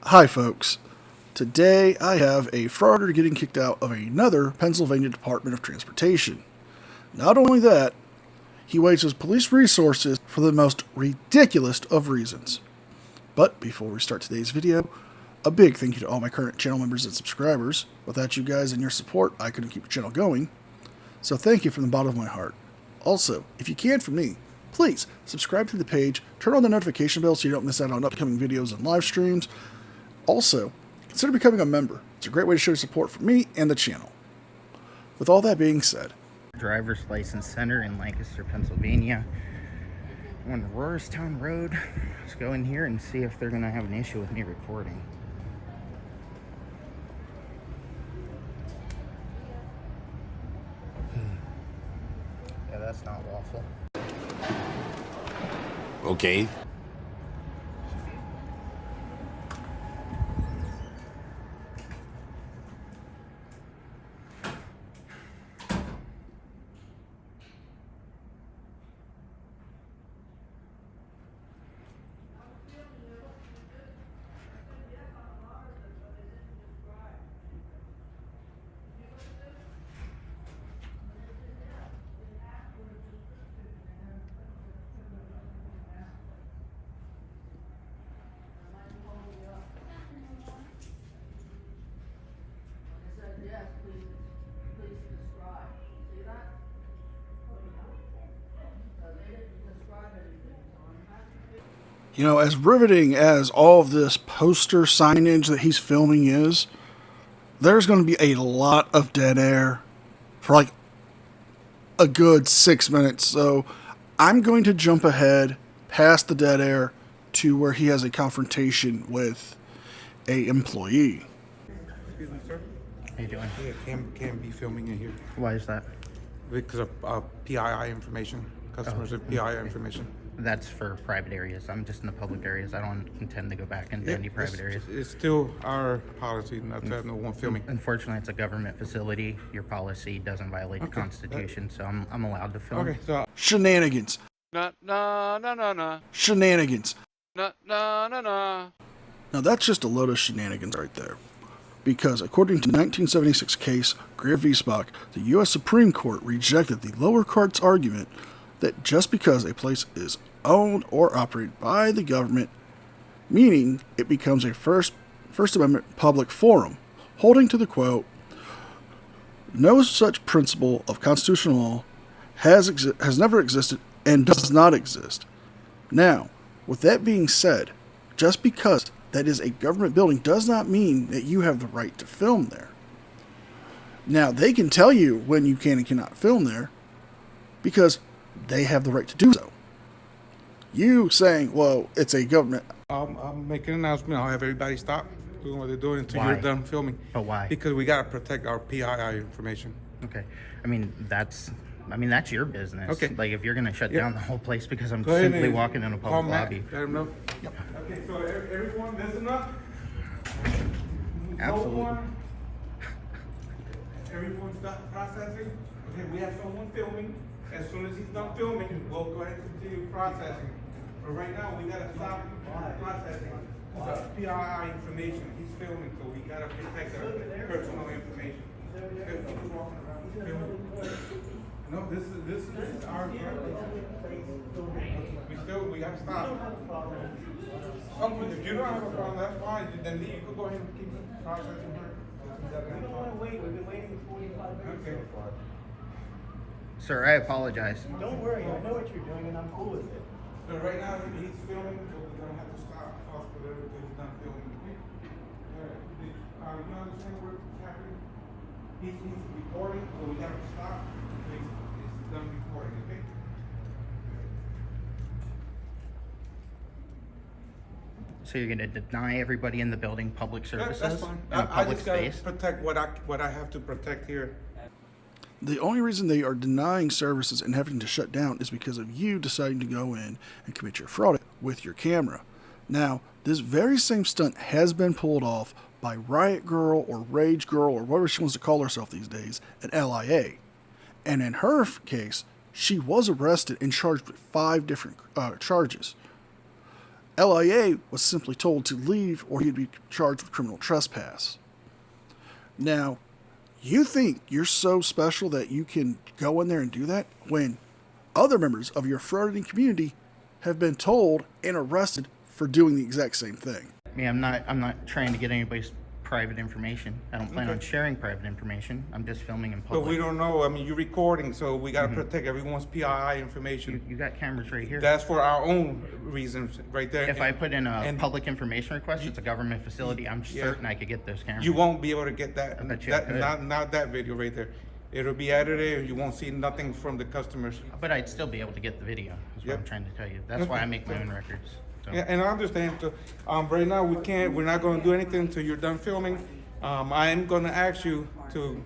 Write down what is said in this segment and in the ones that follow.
Hi folks, today I have a frauditor getting kicked out of another Pennsylvania Department of Transportation. Not only that, he wastes police resources for the most ridiculous of reasons. But before we start today's video, a big thank you to all my current channel members and subscribers. Without you guys and your support, I couldn't keep the channel going. So thank you from the bottom of my heart. Also, if you can for me, please subscribe to the page, turn on the notification bell so you don't miss out on upcoming videos and live streams. Also, consider becoming a member. It's a great way to show your support for me and the channel. With all that being said, Driver's License Center in Lancaster, Pennsylvania, on Roarstown Road. Let's go in here and see if they're going to have an issue with me recording. Yeah, that's not lawful. Okay. you know, as riveting as all of this poster signage that he's filming is, there's going to be a lot of dead air for like a good 6 minutes. So I'm going to jump ahead past the dead air to where he has a confrontation with a employee. Excuse me, sir. How you doing? Yeah, can't be filming in here Why is that? because of PII information. Customers have PII information. That's for private areas. I'm just in the public areas. I don't intend to go back into any private areas. It's still our policy not to have no one filming. Unfortunately, it's a government facility. Your policy doesn't violate the Constitution, so I'm allowed to film. Okay, so Shenanigans. No. Shenanigans. No. Now that's just a load of shenanigans right there. Because according to 1976 case Greer v. Spock, the U.S. Supreme Court rejected the lower court's argument that just because a place is owned or operated by the government, meaning it becomes a First Amendment public forum, holding to the quote, no such principle of constitutional law has never existed and does not exist. Now, with that being said, just because that is a government building does not mean that you have the right to film there. Now, they can tell you when you can and cannot film there because they have the right to do so. You saying, well, it's a government... I'm making an announcement. I'll have everybody stop doing what they're doing until Why? you're done filming. But why? Because we gotta protect our PII information. Okay. I mean, that's your business. Okay. Like, if you're going to shut Yeah. down the whole place because I'm Go ahead simply and walking in a call public Matt, lobby. let him know. Okay, so everyone listen up. Absolutely. No one, everyone stop processing. Okay, we have someone filming. As soon as he's done filming, we'll go ahead and continue processing. But right now, we gotta stop processing the PII information. He's filming, so we gotta protect our personal information. Okay, keep walking around, filming. No, this is our. We gotta stop. If you don't have a problem, that's fine. Then you could go ahead and keep processing her. We don't want to wait. We've been waiting 45 minutes Okay. so far. Sir, I apologize. Don't worry. I know what you're doing, and I'm cool with it. So right now he's filming, so we're gonna have to stop off whatever he's done filming. Okay? You understand what's happening? He's recording, so we have to stop. He's done recording, okay? So you're going to deny everybody in the building public services That's fine. in a I public just gotta space? protect what I have to protect here. The only reason they are denying services and having to shut down is because of you deciding to go in and commit your fraud with your camera. Now, this very same stunt has been pulled off by Riot Girl or Rage Girl or whatever she wants to call herself these days at LIA. And in her case, she was arrested and charged with 5 different charges. LIA was simply told to leave or he'd be charged with criminal trespass. Now, you think you're so special that you can go in there and do that when other members of your frauditing community have been told and arrested for doing the exact same thing? I mean, I'm not trying to get anybody's private information. I don't plan on sharing private information. I'm just filming in public. But we don't know. I mean, you're recording, so we got to protect everyone's PII information. You got cameras right here. That's for our own reasons right there. If I put in a public information request, it's a government facility, I'm certain I could get those cameras. You won't be able to get that. I bet you I could. Not that video right there. It'll be added there. You won't see nothing from the customers. But I'd still be able to get the video, is what I'm trying to tell you. That's why I make my own records. So. Yeah, and I understand. So, right now we're not going to do anything until you're done filming. I am going to ask you to,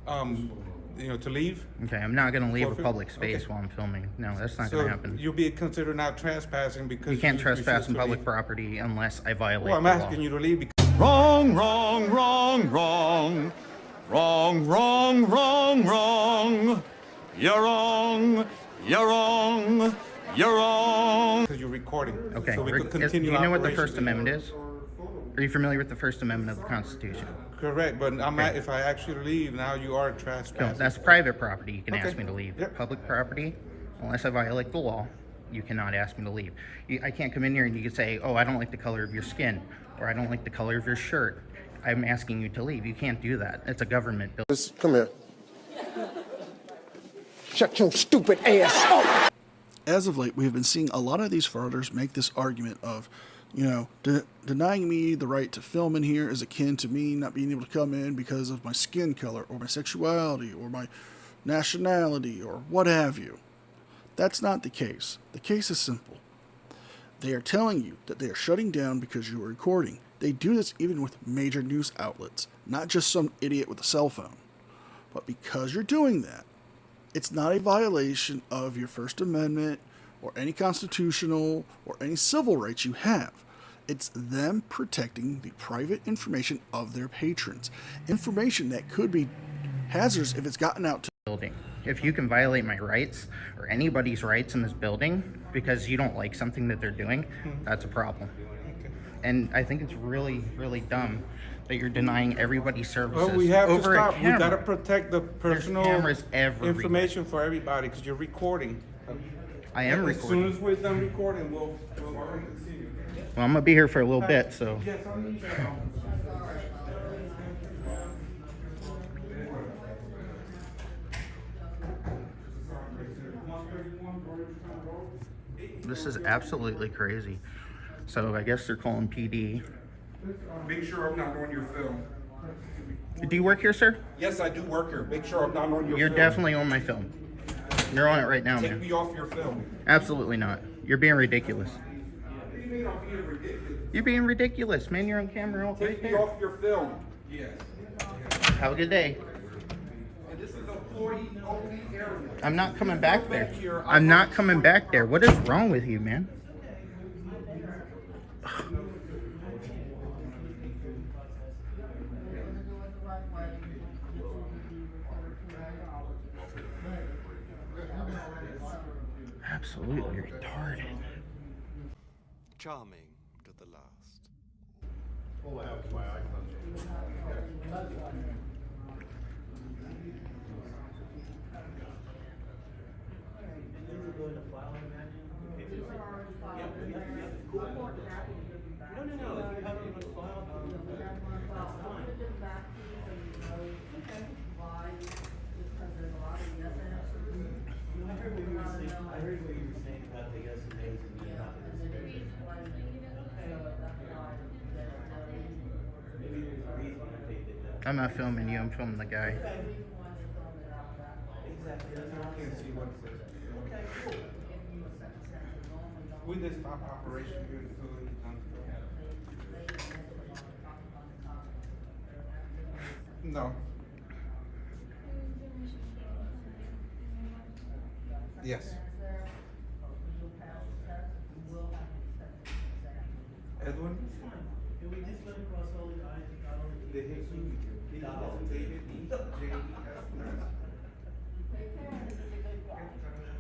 to leave. Okay, I'm not going to leave a public space while I'm filming. No, that's not going to happen. You'll be considered not trespassing because you can't trespass in public property unless I violate the law. Well, I'm asking you to leave because Wrong, wrong, wrong, wrong. Wrong, wrong, wrong, wrong. You're wrong. You're wrong. You're wrong. Because you're recording. Okay. So we could continue. Do you know what the First Amendment is? Are you familiar with the First Amendment of the Constitution? Correct, but if I actually leave, now you are trespassing. No, that's private property. You can ask me to leave. Yep. Public property, unless I violate the law, you cannot ask me to leave. I can't come in here and you can say, oh, I don't like the color of your skin, or I don't like the color of your shirt. I'm asking you to leave. You can't do that. It's a government building. Come here. Shut your stupid ass up. As of late, we have been seeing a lot of these frauditors make this argument of, denying me the right to film in here is akin to me not being able to come in because of my skin color or my sexuality or my nationality or what have you. That's not the case. The case is simple. They are telling you that they are shutting down because you are recording. They do this even with major news outlets, not just some idiot with a cell phone. But because you're doing that, it's not a violation of your First Amendment or any constitutional or any civil rights you have. It's them protecting the private information of their patrons. Information that could be hazardous if it's gotten out to building. If you can violate my rights or anybody's rights in this building because you don't like something that they're doing, that's a problem. And I think it's really, really dumb that you're denying everybody services. Well, we have to over stop. a We camera. got to protect the personal information for everybody because you're recording. I am recording. As soon as we're done recording, we'll continue. Well, I'm gonna be here for a little bit, so. Yes, I'll need your help. This is absolutely crazy. So I guess they're calling PD. Make sure I'm not on your film. Do you work here, sir? Yes, I do work here. Make sure I'm not on your You're film. definitely on my film. You're on it right now, Take man. me off your film. Absolutely not. You're being ridiculous. What do you mean I'm being ridiculous? You're being ridiculous, man. You're on camera right Take me there. off your film. Yes. Have a good day. And this is employee-only area. I'm not coming back there. I'm not coming back there. What is wrong with you, man? Absolutely retarded. Charming to the last. I heard what you were saying about the yesterday's and the maybe there's a reason I take it down. I'm not filming you. I'm filming the guy. Exactly. I can't see what it says. We just stop operation here until it's done. No. Yes. Edwin? Can we just let it cross all the eyes and dot all the They hit you. They hit me.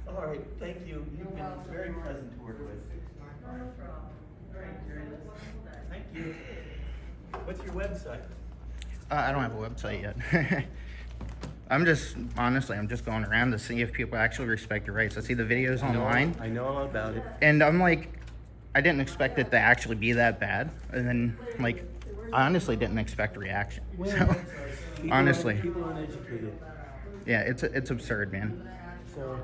All right, thank you. You've been very pleasant to work with. Thank you. What's your website? I don't have a website yet. I'm just going around to see if people actually respect your rights. I see the videos online. I know all about it. And I'm like, I didn't expect it to actually be that bad. And then, like, I honestly didn't expect a reaction. So, honestly. People aren't educated. Yeah, it's absurd, man. So,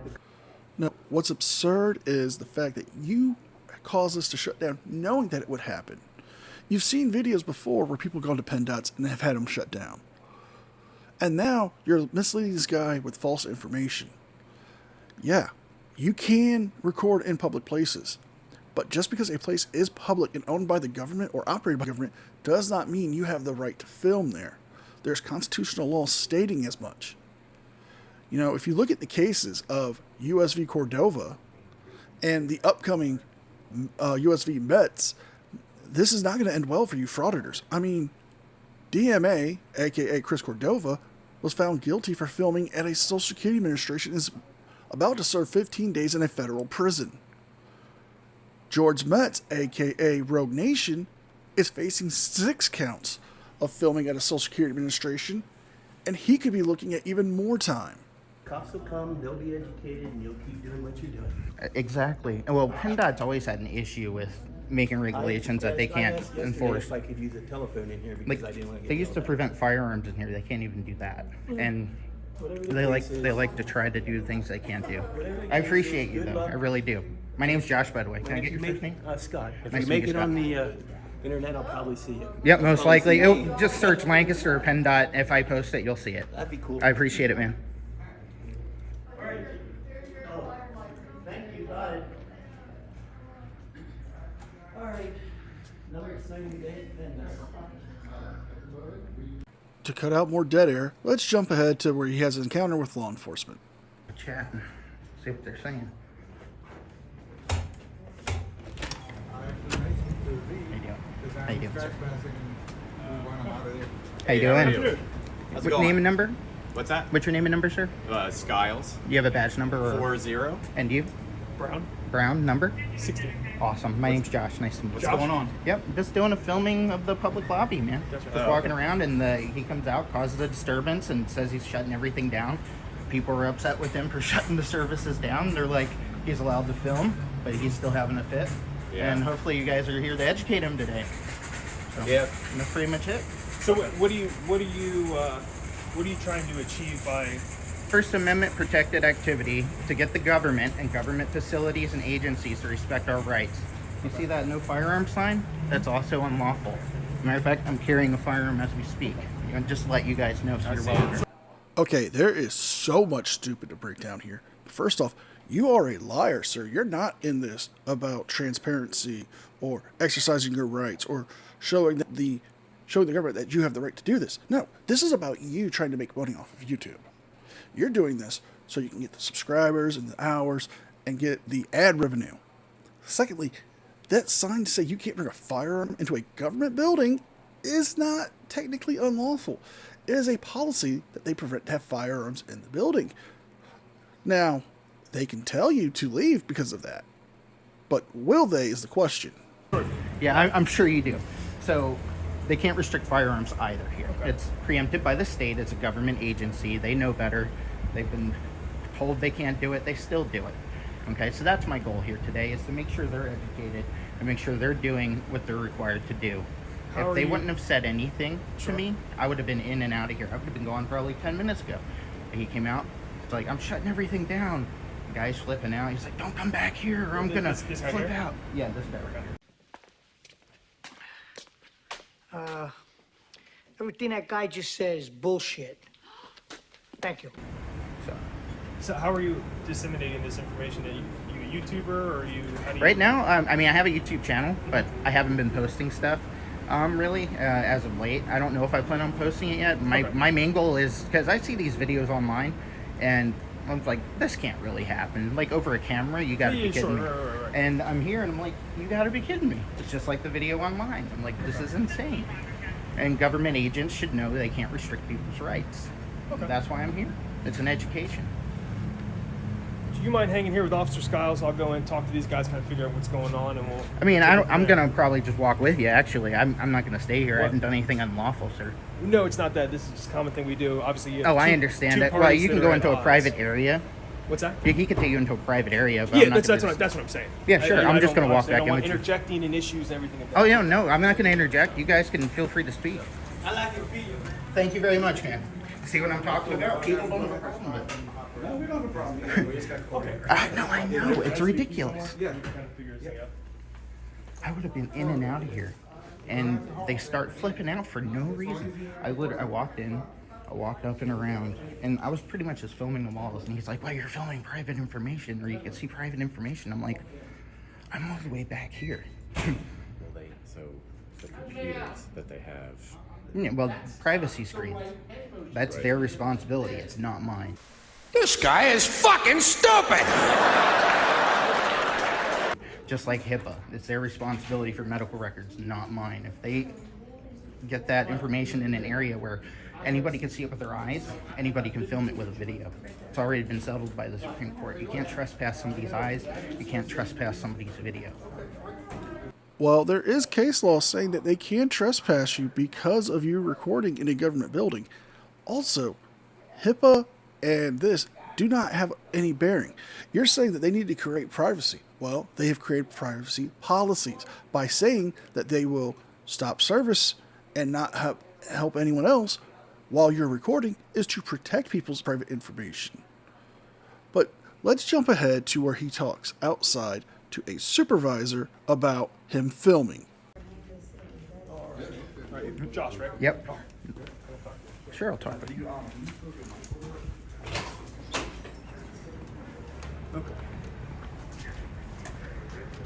No, what's absurd is the fact that you caused us to shut down knowing that it would happen. You've seen videos before where people go to PENNDOTs and have had them shut down. And now you're misleading this guy with false information. Yeah, you can record in public places, but just because a place is public and owned by the government or operated by the government does not mean you have the right to film there. There's constitutional law stating as much. You know, if you look at the cases of US v. Cordova and the upcoming US v. Metz, this is not going to end well for you frauditors. I mean, DMA, aka Chris Cordova, was found guilty for filming at a Social Security Administration and is about to serve 15 days in a federal prison. George Metz, aka Rogue Nation, is facing 6 counts of filming at a Social Security Administration, and he could be looking at even more time. cops will come, they'll be educated, and you'll keep doing what you're doing. Exactly. Well, PENNDOT's always had an issue with making regulations that they can't enforce. If I could use a telephone in here because Like, I didn't want to get they used to yelled at. prevent firearms in here. They can't even do that. And they like to try to do things they can't do. I appreciate you though. I really do. My name's Josh, by the way. Can I get your first name? Scott. If Nice you to make meet you, it on the internet, I'll probably see it. Yep, most Probably likely. see Oh, me. just search Lancaster or PENNDOT. If I post it, you'll see it. That'd be cool. I appreciate it, man. Thank you, bye. All right. Another exciting day at PENNDOT. To cut out more dead air, let's jump ahead to where he has an encounter with law enforcement. Chat and see what they're saying. How you doing? Sir? How you doing? How's it What going? name and number? What's that? What's your name and number, sir? Skiles. Do you have a badge number? Or... 40. And you? Brown. Brown number? 60. Awesome. My name's Josh. Nice to meet you. What's going on? Yep, just doing a filming of the public lobby, man. That's right. Just Oh, walking okay. around, and he comes out, causes a disturbance, and says he's shutting everything down. People are upset with him for shutting the services down. They're like, he's allowed to film, but he's still having a fit. Yeah. And hopefully you guys are here to educate him today. So, Yeah. and that's pretty much it. So what are you trying to achieve by? First Amendment protected activity to get the government and government facilities and agencies to respect our rights. You see that no firearm sign? That's also unlawful. Matter of fact, I'm carrying a firearm as we speak. Just to let you guys know so you're well aware. Okay, there is so much stupid to break down here. First off, you are a liar, sir. You're not in this about transparency or exercising your rights or showing the government that you have the right to do this. No, this is about you trying to make money off of YouTube. You're doing this so you can get the subscribers and the hours and get the ad revenue. Secondly, that sign to say you can't bring a firearm into a government building is not technically unlawful. It is a policy that they prevent to have firearms in the building. Now, they can tell you to leave because of that. But will they is the question. Yeah, I'm sure you do. So they can't restrict firearms either here. Okay. It's preempted by the state. It's a government agency. They know better. They've been told they can't do it. They still do it. Okay, so that's my goal here today, is to make sure they're educated and make sure they're doing what they're required to do. How If are they you- wouldn't have said anything Sure. to me, I would have been in and out of here. I would have been gone probably 10 minutes ago. And he came out. It's like, I'm shutting everything down. The guy's flipping out. He's like, don't come back here or I'm going to This guy flip here? out. Yeah, this guy right here. Everything that guy just said is bullshit. Thank you. So how are you disseminating this information? Are you a YouTuber or are you? How do you Right now, I mean, I have a YouTube channel, but I haven't been posting stuff really as of late. I don't know if I plan on posting it yet. My main goal is, because I see these videos online, and I'm like, this can't really happen. Like, over a camera, you gotta be kidding me. Right. And I'm here, and I'm like, you gotta be kidding me. It's just like the video online. I'm like, this is insane. And government agents should know they can't restrict people's rights. Okay. That's why I'm here. It's an education. you mind hanging here with Officer Skiles? I'll go and talk to these guys, kind of figure out what's going on, and we'll... I mean, I'm going to probably just walk with you, actually. I'm not going to stay here. What? I haven't done anything unlawful, sir. No, it's not that. This is just a common thing we do. Obviously, you have I understand it. Well, you can go into a private area. What's that? He can take you into a private area. But Yeah, that's what I'm saying. Yeah, sure. I'm just going to walk back in in with with you. interjecting in issues and everything. Like that. Oh, yeah, no, I'm not going to interject. You guys can feel free to speak. I like your video. Thank you very much, man. See what I'm talking about? People don't have a problem with it. No, we don't have a problem. No, I know. It's ridiculous. Yeah. I would have been in and out of here. And they start flipping out for no reason. I walked in, I walked up and around, and I was pretty much just filming the walls. And he's like, well, you're filming private information, or you can see private information. I'm like, I'm all the way back here. So the computers that they have. Yeah, well, privacy screens. That's their responsibility. It's not mine. This guy is fucking stupid! Just like HIPAA. It's their responsibility for medical records, not mine. If they get that information in an area where anybody can see it with their eyes, anybody can film it with a video. It's already been settled by the Supreme Court. You can't trespass somebody's eyes. You can't trespass somebody's video. Well, there is case law saying that they can trespass you because of you recording in a government building. Also, HIPAA and this do not have any bearing. You're saying that they need to create privacy. Well, they have created privacy policies by saying that they will stop service and not help anyone else while you're recording is to protect people's private information. But let's jump ahead to where he talks outside to a supervisor about him filming. Right, Josh, right? Yep. Sure, I'll talk with you. Okay.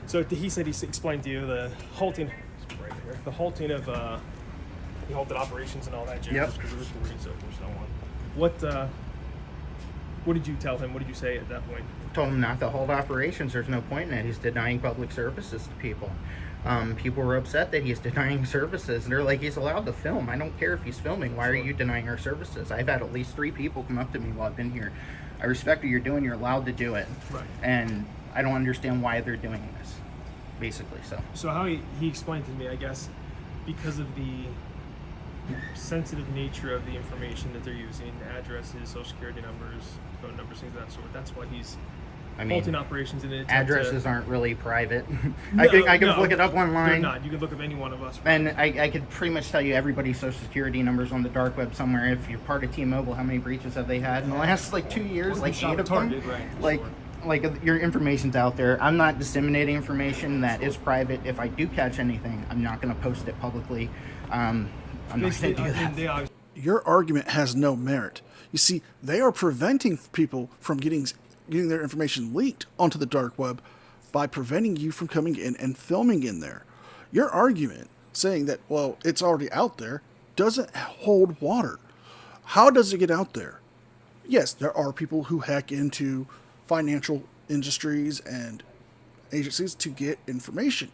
So he said he explained to you the halting, the halting of he halted operations and all that. Yep. Because of recording and so forth and so on. What did you tell him? What did you say at that point? Told him not to hold operations. There's no point in it. He's denying public services to people. People were upset that he's denying services. And they're like, he's allowed to film. I don't care if he's filming. Why are you denying our services? I've had at least 3 people come up to me while I've been here. I respect what you're doing. You're allowed to do it. Right. And I don't understand why they're doing this, basically. So how he explained to me, I guess, because of the sensitive nature of the information that they're using, addresses, social security numbers, phone numbers, things of that sort. That's why he's halting operations in an attempt addresses aren't really private. No, I can look it up online. They're not. You can look up any one of us. And I could pretty much tell you everybody's social security numbers on the dark web somewhere. If you're part of T-Mobile, how many breaches have they had in the last 2 years? Like 8 of them. Right. Like your information's out there. I'm not disseminating information that is private. If I do catch anything, I'm not going to post it publicly. I'm not going to do that. Your argument has no merit. You see, they are preventing people from getting their information leaked onto the dark web by preventing you from coming in and filming in there. Your argument saying that, well, it's already out there, doesn't hold water. How does it get out there? Yes, there are people who hack into financial industries and agencies to get information,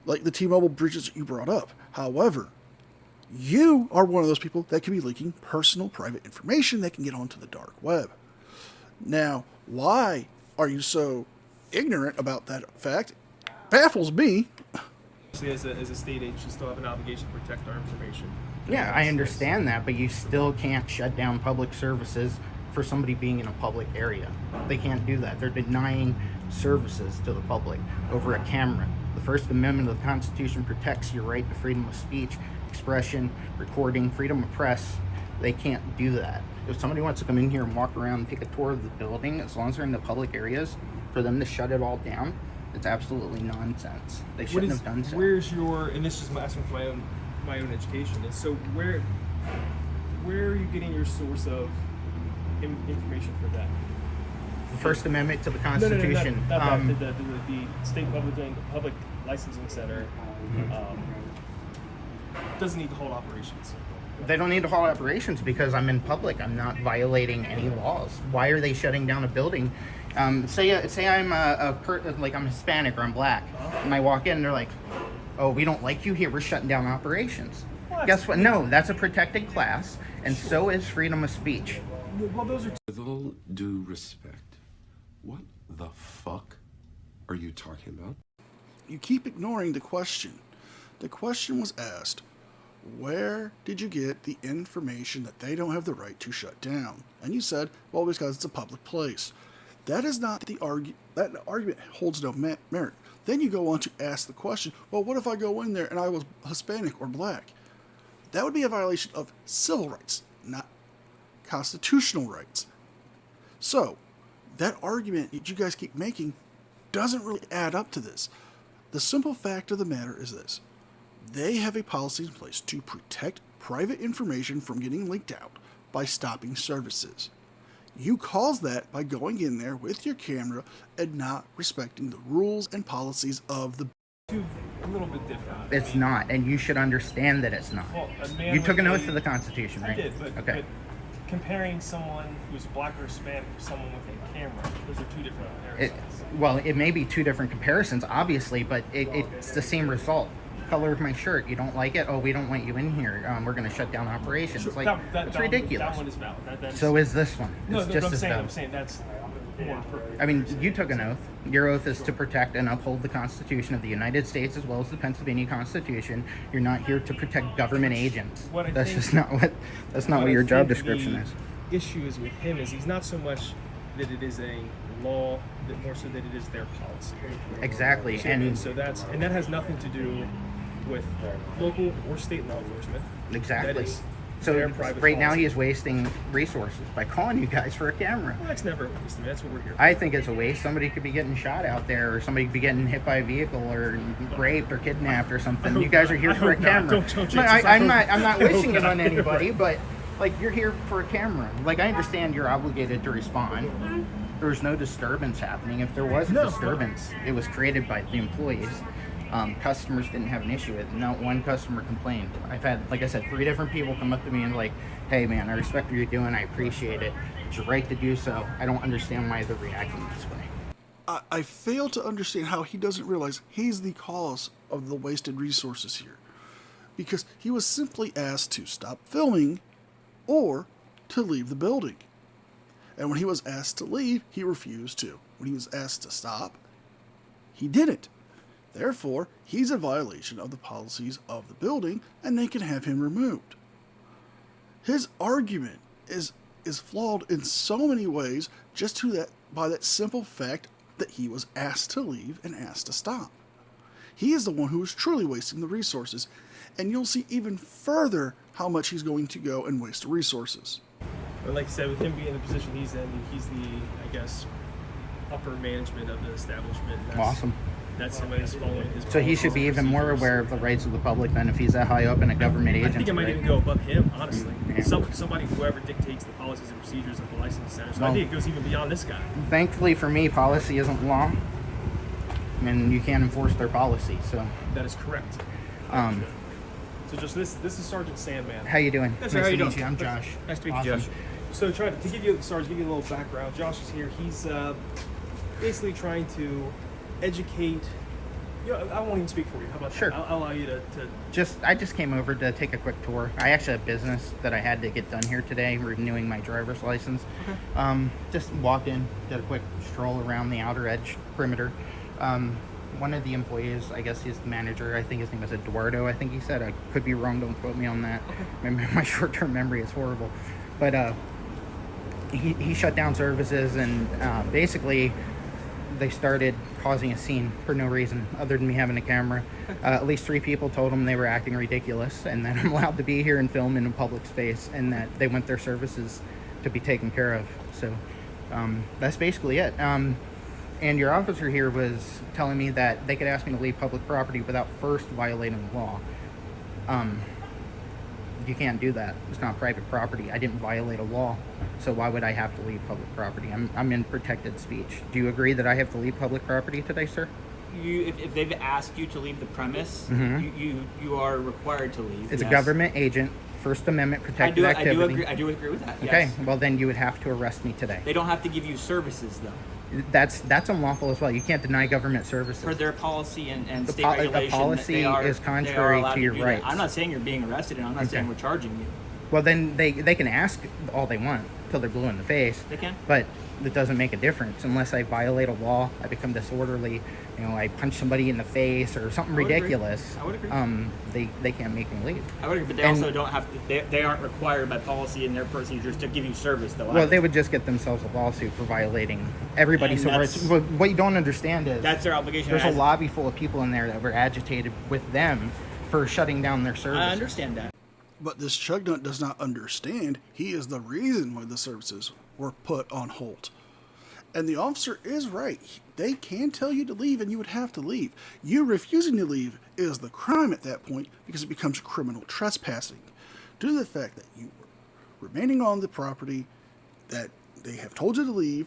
like the T-Mobile breaches that you brought up. However, you are one of those people that can be leaking personal, private information that can get onto the dark web. Now, why are you so ignorant about that fact? Baffles me. As a state agency, you still have an obligation to protect our information. Yeah, I understand that, but you still can't shut down public services for somebody being in a public area. They can't do that. They're denying services to the public over a camera. The First Amendment of the Constitution protects your right to freedom of speech, expression, recording, freedom of press. They can't do that. If somebody wants to come in here and walk around and take a tour of the building, as long as they're in the public areas, for them to shut it all down, it's absolutely nonsense. They shouldn't have done so. Where's your, and this is asking for my own education, is so where are you getting your source of information for that? The First Amendment to the Constitution. No, the state public licensing center doesn't need to hold operations. They don't need to hold operations because I'm in public. I'm not violating any laws. Why are they shutting down a building? Say I'm I'm Hispanic or I'm black, and I walk in and they're like, "Oh, we don't like you here. We're shutting down operations." Guess what? No, that's a protected class, and so is freedom of speech. Well, those are. With all due respect, What the fuck are you talking about? You keep ignoring the question. The question was asked, where did you get the information that they don't have the right to shut down? And you said, well, because it's a public place. That is not the argument. That argument holds no merit. Then you go on to ask the question, well, what if I go in there and I was Hispanic or black? That would be a violation of civil rights, not constitutional rights. So, that argument that you guys keep making doesn't really add up to this. The simple fact of the matter is this. They have a policy in place to protect private information from getting leaked out by stopping services. You cause that by going in there with your camera and not respecting the rules and policies of the... A little bit different. It's not, and you should understand that it's not. Well, a man You took with an oath a- to the Constitution, right? I did, but, okay. but comparing someone who's black or Hispanic to someone with a camera, those are two different comparisons. Well, it may be two different comparisons, obviously, but it's the same result. Color of my shirt, you don't like it? Oh, we don't want you in here. We're going to shut down operations. Sure, Like, it's ridiculous. That one is valid. That's, So is this one. no, It's no, just I'm as saying, valid. that's more appropriate. I mean, you took an oath. Your oath is to protect and uphold the Constitution of the United States as well as the Pennsylvania Constitution. You're not here to protect government agents. What I That's think- just not what. That's not what I your job think description the is. Issue is with him is he's not so much that it is a law, but more so that it is their policy. Exactly, and So that has nothing to do with local or state law enforcement. exactly. That is So their private right now policy. he is wasting resources by calling you guys for a camera. Well, that's never a waste. I mean, that's what we're here for. I think it's a waste. Somebody could be getting shot out there, or somebody could be getting hit by a vehicle, or raped, or kidnapped, or something. hope You guys not. are here I for a hope not. camera. Don't jinx us. I'm not I hope wishing it not. on anybody, but like you're here for a camera. Like I understand you're obligated to respond. There was no disturbance happening. If there was a disturbance, it was created by the employees. Customers didn't have an issue with it. Not one customer complained. I've had, like I said, 3 different people come up to me and like, hey man, I respect what you're doing. I appreciate it. It's your right to do so. I don't understand why they're reacting this way. I fail to understand how he doesn't realize he's the cause of the wasted resources here. Because he was simply asked to stop filming or to leave the building. And when he was asked to leave, he refused to. When he was asked to stop, he didn't. Therefore, he's a violation of the policies of the building, and they can have him removed. His argument is flawed in so many ways just by that simple fact that he was asked to leave and asked to stop. He is the one who is truly wasting the resources, and you'll see even further how much he's going to go and waste the resources. But like I said, with him being in the position he's in, he's the, I guess, upper management of the establishment. And Awesome. That's somebody who's following his So he should be even more aware of the rights of the public than if he's that high up in a government agency. I think it might right? even go above him, honestly. Yeah. Somebody, whoever dictates the policies and procedures of the licensing center. So Well, I think it goes even beyond this guy. Thankfully for me, policy isn't law, and you can't enforce their policy. So, That is correct. So just this is Sergeant Sandman. how you doing? Yes, nice sir, how to you meet doing? you. I'm Josh. Nice to meet you, Awesome. Josh. So to give you, Sarge, give you a little background. Josh is here. He's basically trying to educate. You know, I won't even speak for you. How about Sure. that? I'll allow you to I just came over to take a quick tour. I actually have business that I had to get done here today, renewing my driver's license. Okay. Just walked in, did a quick stroll around the outer edge perimeter. One of the employees, I guess he's the manager, I think his name is Eduardo, I think he said. I could be wrong, don't quote me on that. Okay. My short-term memory is horrible. But he shut down services, and basically they started causing a scene for no reason other than me having a camera. At least 3 people told him they were acting ridiculous and that I'm allowed to be here and film in a public space, and that they want their services to be taken care of. So that's basically it. And your officer here was telling me that they could ask me to leave public property without first violating the law. You can't do that. It's not private property. I didn't violate a law, so why would I have to leave public property? I'm in protected speech. Do you agree that I have to leave public property today, sir? If they've asked you to leave the premise, you are required to leave. It's yes. a government agent, First Amendment protected activity. I do agree with that. Okay, Yes. well then you would have to arrest me today. They don't have to give you services though. That's unlawful as well. You can't deny government services. For their policy and The state regulation, policy they are, is they contrary are allowed to your do that. rights. I'm not saying you're being arrested, and I'm not saying we're charging you. Well, then they can ask all they want till they're blue in the face. They can. But it doesn't make a difference unless I violate a law. I become disorderly. You know, I punch somebody in the face or something ridiculous. I would agree. They can't make me leave. I would agree, but they also don't have to. They aren't required by policy and their procedures to give you service, though. Well, they would just get themselves a lawsuit for violating everybody. So what you don't understand is that's their obligation. There's a lobby full of people in there that were agitated with them for shutting down their service. I understand that. But this chug nut does not understand he is the reason why the services were put on hold. And the officer is right. They can tell you to leave and you would have to leave. You refusing to leave is the crime at that point because it becomes criminal trespassing. Due to the fact that you were remaining on the property, that they have told you to leave,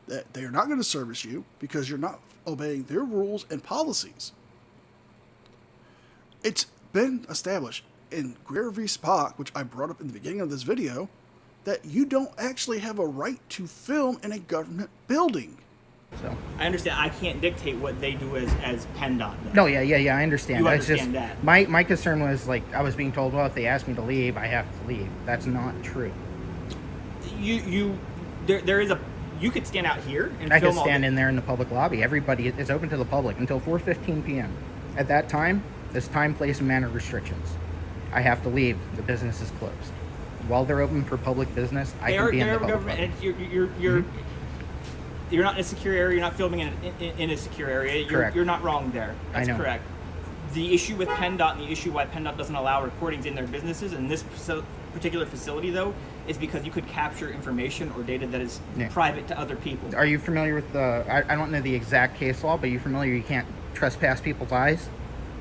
that they are not going to service you because you're not obeying their rules and policies. It's been established in Greer v. Spock, which I brought up in the beginning of this video, that you don't actually have a right to film in a government building. So I understand. I can't dictate what they do as PENNDOT. No, yeah, I understand. You That's understand just, that. My concern was, like, I was being told, well, if they ask me to leave, I have to leave. That's not true. There is a. You could stand out here and I film could stand in there in the public lobby. Everybody is open to the public until 4:15 p.m. At that time, there's time, place, and manner restrictions. I have to leave. The business is closed. While they're open for public business, I can be in the public lobby. You're not in a secure area. You're not filming in a secure area. You're not wrong there. That's correct. The issue with PENNDOT and the issue why PENNDOT doesn't allow recordings in their businesses in this particular facility, though, is because you could capture information or data that is private to other people. Are you familiar with the? I don't know the exact case law, but are you familiar? You can't trespass people's eyes.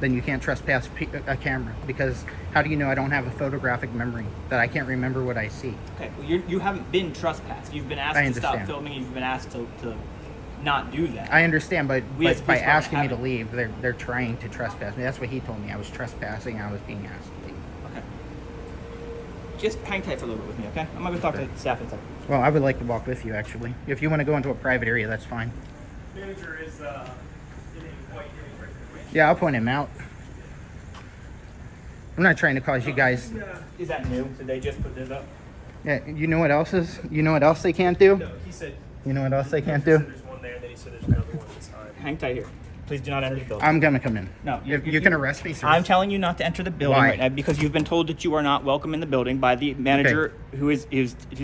Then you can't trespass a camera, because how do you know I don't have a photographic memory that I can't remember what I see? Okay, well, you haven't been trespassed. You've been asked to stop filming. You've been asked to not do that. I understand, but by asking me to leave, they're trying to trespass me. That's what he told me. I was trespassing. I was being asked to leave. Okay. Just hang tight for a little bit with me, okay? I'm gonna go talk to staff in a second. Well, I would like to walk with you, actually. If you want to go into a private area, that's fine. Manager is Yeah, I'll point him out. I'm not trying to cause you guys. Is that new? Did they just put this up? Yeah, you know what else is? You know what else they can't do? No, he said. You know what else they can't do? There's one there, and then he said there's another one this time. Hang tight here. Please do not enter the building. I'm gonna come in. No, you can arrest me, sir. I'm telling you not to enter the building right now because you've been told that you are not welcome in the building by the manager who's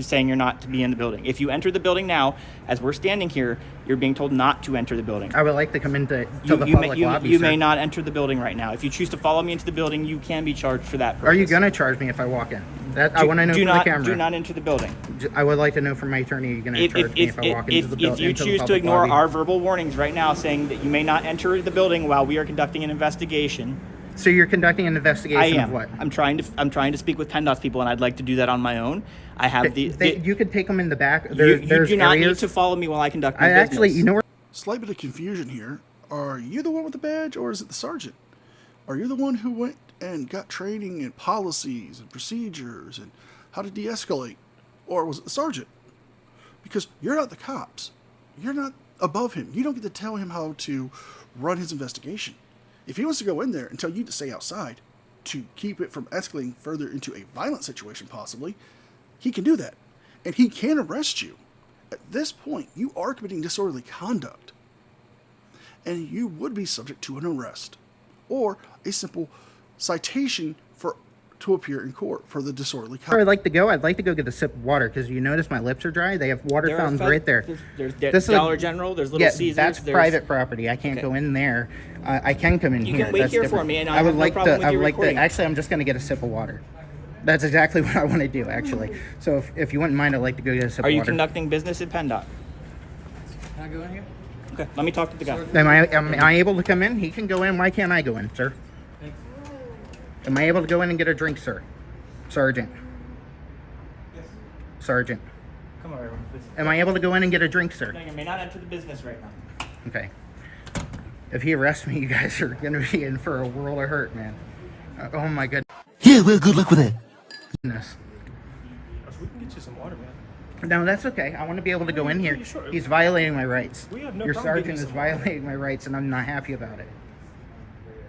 saying you're not to be in the building. If you enter the building now, as we're standing here, you're being told not to enter the building. I would like to come into the public lobby, You sir. may not enter the building right now. If you choose to follow me into the building, you can be charged for that purpose. Are you gonna charge me if I walk in? I want to know from the camera. Do not enter the building. I would like to know from my attorney. Are you gonna charge me if I walk into the building? If you choose to ignore our verbal warnings right now, saying that you may not enter the building while we are conducting an investigation. So you're conducting an investigation of what? I'm trying to speak with PENNDOT's people, and I'd like to do that on my own. I have you could take them in the back. You do not need to follow me while I conduct my business. Actually, you know where? Slight bit of confusion here. Are you the one with the badge, or is it the sergeant? Are you the one who went and got training in policies and procedures and how to de-escalate? Or was it the sergeant? Because you're not the cops. You're not above him. You don't get to tell him how to run his investigation. If he wants to go in there and tell you to stay outside to keep it from escalating further into a violent situation possibly, he can do that. And he can arrest you. At this point, you are committing disorderly conduct. And you would be subject to an arrest or a simple citation to appear in court for the disorderly conduct. Where I'd like to go? I'd like to go get a sip of water, because you notice my lips are dry. They have water fountains right there. There's Dollar General. There's Little Caesars. That's private property. I can't go in there. I can come in here. You can wait here for me, and I would like to. Actually, I'm just going to get a sip of water. That's exactly what I want to do, actually. So if you wouldn't mind, I'd like to go get a sip of water. Are you conducting business at PENNDOT? Can I go in here? Okay, let me talk to the guy. Am I able to come in? He can go in. Why can't I go in, sir? Am I able to go in and get a drink, sir? Sergeant. Yes. Sergeant. Come on, everyone, please. Am I able to go in and get a drink, sir? No, you may not enter the business right now. Okay. If he arrests me, you guys are going to be in for a world of hurt, man. Oh my goodness. Yeah, well, good luck with that. Goodness. We can get you some water, man. No, that's okay. I want to be able to go in here. He's violating my rights. We have no Your problem sergeant getting is some water. violating my rights, and I'm not happy about it.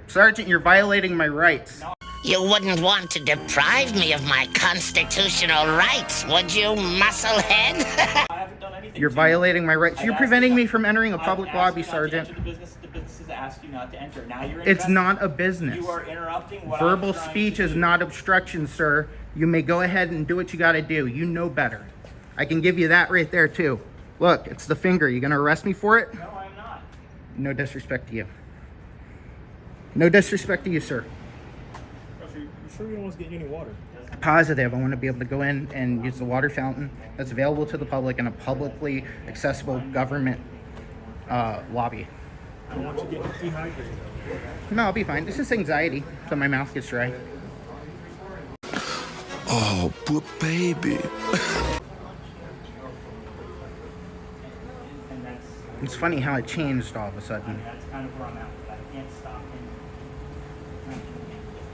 Sergeant, you're violating my rights. No. You wouldn't want to deprive me of my constitutional rights, would you, musclehead? I haven't done anything. You're violating my rights. You're preventing me from entering a public lobby, Sergeant. The business has asked you not to enter. Now you're It's not a business. You are interrupting what Verbal speech is not obstruction, sir. You may go ahead and do what you got to do. You know better. I can give you that right there, too. Look, it's the finger. You going to arrest me for it? No, I'm not. No disrespect to you. No disrespect to you, sir. You sure you don't want to get you any water? Positive. I want to be able to go in and use the water fountain that's available to the public in a publicly accessible government lobby. I don't want you to get dehydrated. No, I'll be fine. It's just anxiety, so my mouth gets dry. Oh, but baby. It's funny how it changed all of a sudden. That's kind of where I'm at. I can't stop him.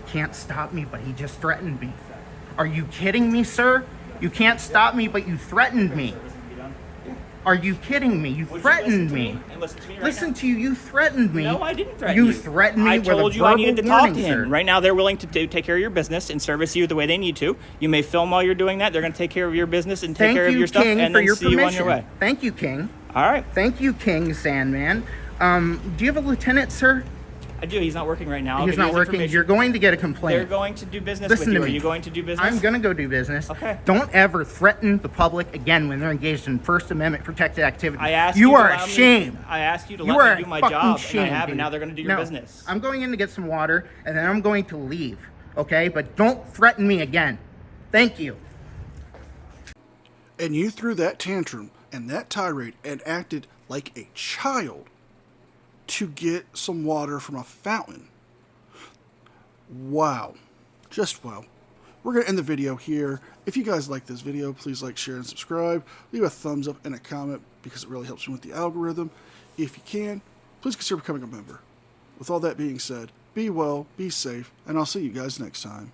Can't stop me, but he just threatened me. Are you kidding me, sir? You can't stop me, but you threatened me. Are you kidding me? You threatened me. Listen to you. You threatened me. No, I didn't threaten you. You threatened me. I told you I needed to talk to him. Sir. Right now, they're willing to take care of your business and service you the way they need to. You may film while you're doing that. They're going to take care of your business and take care of your stuff, and then see you on your way. Thank you, King. All right. Thank you, King Sandman. Do you have a lieutenant, sir? I do. He's not working right now. He's not working. You're going to get a complaint. They're going to do business Listen with you. to me. Are you going to do business? I'm going to go do business. Okay. Don't ever threaten the public again when they're engaged in First Amendment protected activity. I asked you you are to allow me- ashamed. I asked you to You let are me do my fucking job, shame, and I have, dude. and now they're going to do your No, business. I'm going in to get some water, and then I'm going to leave. Okay? But don't threaten me again. Thank you. And you threw that tantrum and that tirade and acted like a child to get some water from a fountain. Wow. Just wow. We're going to end the video here. If you guys like this video, please like, share, and subscribe. Leave a thumbs up and a comment because it really helps me with the algorithm. If you can, please consider becoming a member. With all that being said, be well, be safe, and I'll see you guys next time.